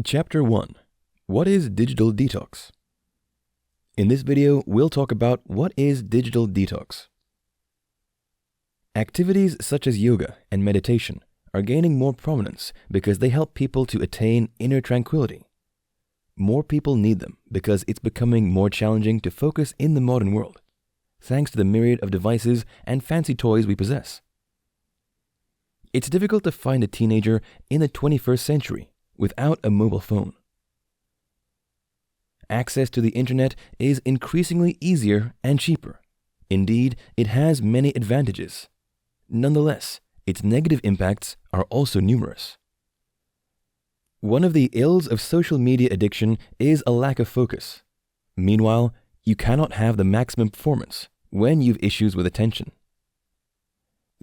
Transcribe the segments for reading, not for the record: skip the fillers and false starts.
Chapter 1. What is digital detox? In this video, we'll talk about what is digital detox. Activities such as yoga and meditation are gaining more prominence because they help people to attain inner tranquility. More people need them because it's becoming more challenging to focus in the modern world, thanks to the myriad of devices and fancy toys we possess. It's difficult to find a teenager in the 21st century without a mobile phone. Access to the internet is increasingly easier and cheaper. Indeed, it has many advantages. Nonetheless, its negative impacts are also numerous. One of the ills of social media addiction is a lack of focus. Meanwhile, you cannot have the maximum performance when you've issues with attention.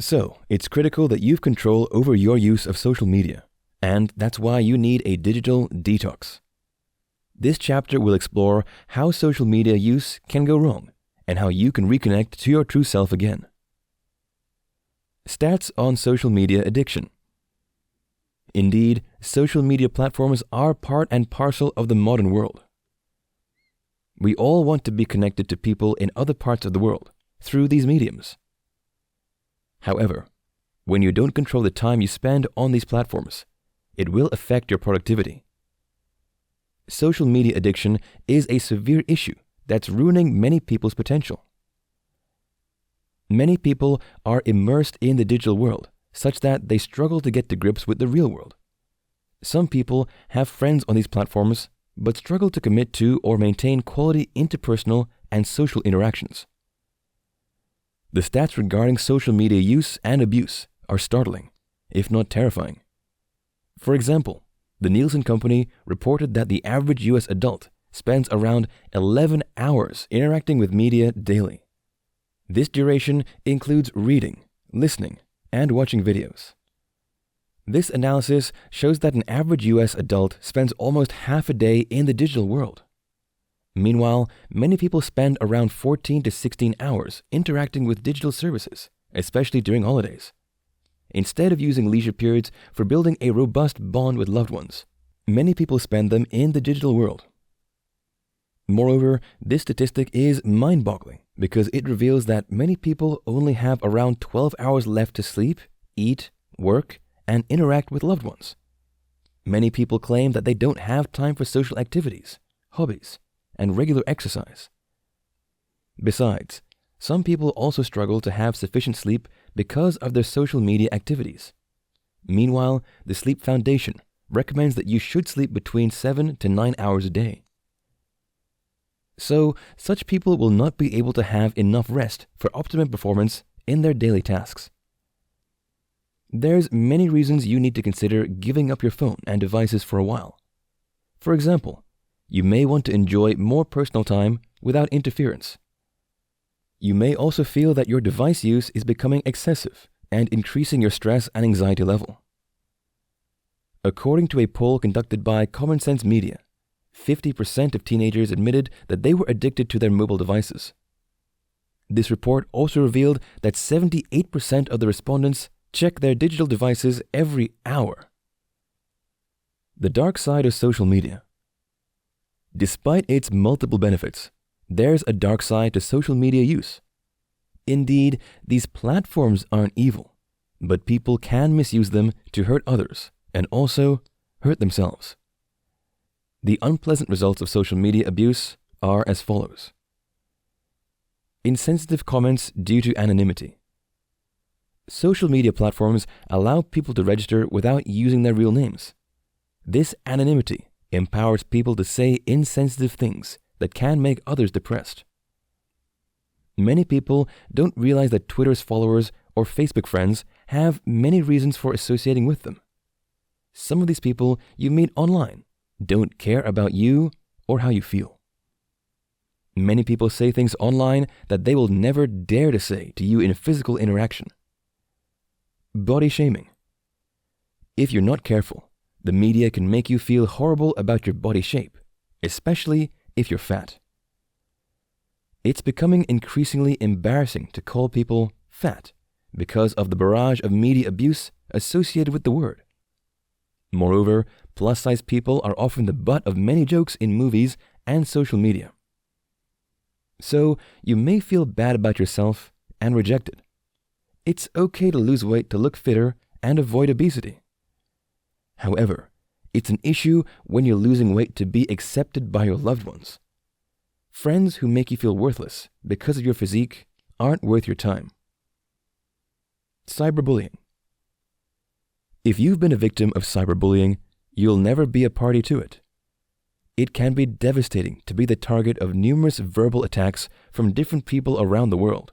So, it's critical that you've control over your use of social media, and that's why you need a digital detox. This chapter will explore how social media use can go wrong and how you can reconnect to your true self again. Stats on social media addiction. Indeed, social media platforms are part and parcel of the modern world. We all want to be connected to people in other parts of the world through these mediums. However, when you don't control the time you spend on these platforms, it will affect your productivity. Social media addiction is a severe issue that's ruining many people's potential. Many people are immersed in the digital world such that they struggle to get to grips with the real world. Some people have friends on these platforms but struggle to commit to or maintain quality interpersonal and social interactions. The stats regarding social media use and abuse are startling, if not terrifying. For example, the Nielsen Company reported that the average US adult spends around 11 hours interacting with media daily. This duration includes reading, listening, and watching videos. This analysis shows that an average US adult spends almost half a day in the digital world. Meanwhile, many people spend around 14 to 16 hours interacting with digital services, especially during holidays. Instead of using leisure periods for building a robust bond with loved ones, many people spend them in the digital world. Moreover, this statistic is mind-boggling because it reveals that many people only have around 12 hours left to sleep, eat, work, and interact with loved ones. Many people claim that they don't have time for social activities, hobbies, and regular exercise. Besides, some people also struggle to have sufficient sleep because of their social media activities. Meanwhile, the Sleep Foundation recommends that you should sleep between 7 to 9 hours a day. So, such people will not be able to have enough rest for optimum performance in their daily tasks. There's many reasons you need to consider giving up your phone and devices for a while. For example, you may want to enjoy more personal time without interference. You may also feel that your device use is becoming excessive and increasing your stress and anxiety level. According to a poll conducted by Common Sense Media, 50% of teenagers admitted that they were addicted to their mobile devices. This report also revealed that 78% of the respondents check their digital devices every hour. The dark side of social media. Despite its multiple benefits, there's a dark side to social media use. Indeed, these platforms aren't evil, but people can misuse them to hurt others and also hurt themselves. The unpleasant results of social media abuse are as follows. Insensitive comments due to anonymity. Social media platforms allow people to register without using their real names. This anonymity empowers people to say insensitive things that can make others depressed. Many people don't realize that Twitter's followers or Facebook friends have many reasons for associating with them. Some of these people you meet online don't care about you or how you feel. Many people say things online that they will never dare to say to you in a physical interaction. Body shaming. If you're not careful, the media can make you feel horrible about your body shape, especially if you're fat. It's becoming increasingly embarrassing to call people fat because of the barrage of media abuse associated with the word. Moreover, plus-size people are often the butt of many jokes in movies and social media. So you may feel bad about yourself and rejected. It's okay to lose weight to look fitter and avoid obesity. However, it's an issue when you're losing weight to be accepted by your loved ones. Friends who make you feel worthless because of your physique aren't worth your time. Cyberbullying. If you've been a victim of cyberbullying, you'll never be a party to it. It can be devastating to be the target of numerous verbal attacks from different people around the world.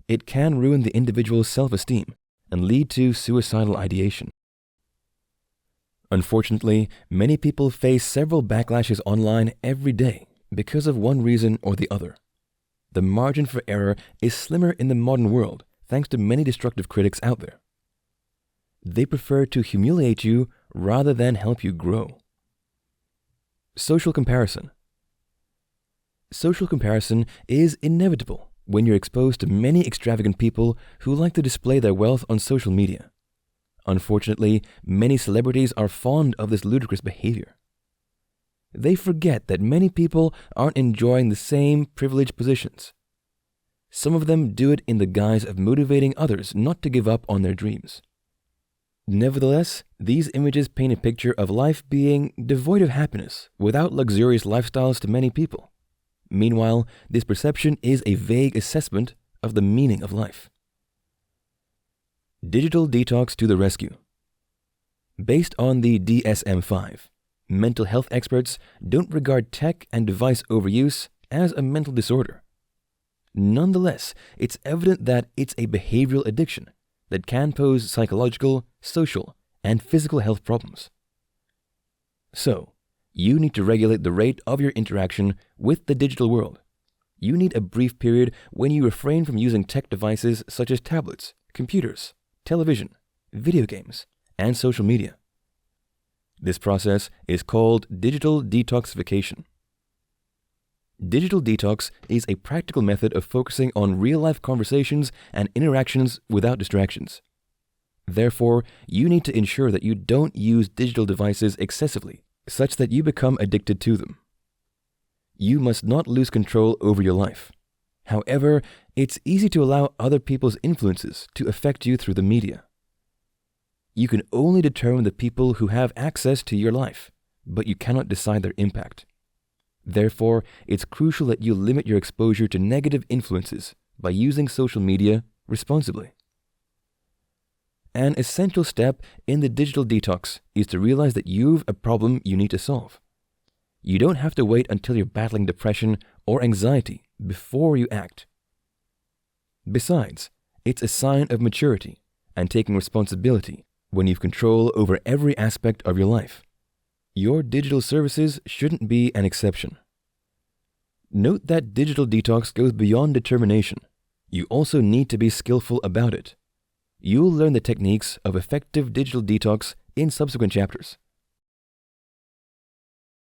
It can ruin the individual's self-esteem and lead to suicidal ideation. Unfortunately, many people face several backlashes online every day because of one reason or the other. The margin for error is slimmer in the modern world thanks to many destructive critics out there. They prefer to humiliate you rather than help you grow. Social comparison. Social comparison is inevitable when you're exposed to many extravagant people who like to display their wealth on social media. Unfortunately, many celebrities are fond of this ludicrous behavior. They forget that many people aren't enjoying the same privileged positions. Some of them do it in the guise of motivating others not to give up on their dreams. Nevertheless, these images paint a picture of life being devoid of happiness without luxurious lifestyles to many people. Meanwhile, this perception is a vague assessment of the meaning of life. Digital detox to the rescue. Based on the DSM-5, mental health experts don't regard tech and device overuse as a mental disorder. Nonetheless, it's evident that it's a behavioral addiction that can pose psychological, social, and physical health problems. So, you need to regulate the rate of your interaction with the digital world. You need a brief period when you refrain from using tech devices such as tablets, computers, television, video games, and social media. This process is called digital detoxification. Digital detox is a practical method of focusing on real-life conversations and interactions without distractions. Therefore, you need to ensure that you don't use digital devices excessively, such that you become addicted to them. You must not lose control over your life. However, it's easy to allow other people's influences to affect you through the media. You can only determine the people who have access to your life, but you cannot decide their impact. Therefore, it's crucial that you limit your exposure to negative influences by using social media responsibly. An essential step in the digital detox is to realize that you've a problem you need to solve. You don't have to wait until you're battling depression or anxiety before you act. Besides, it's a sign of maturity and taking responsibility when you've control over every aspect of your life. Your digital services shouldn't be an exception. Note that digital detox goes beyond determination. You also need to be skillful about it. You'll learn the techniques of effective digital detox in subsequent chapters.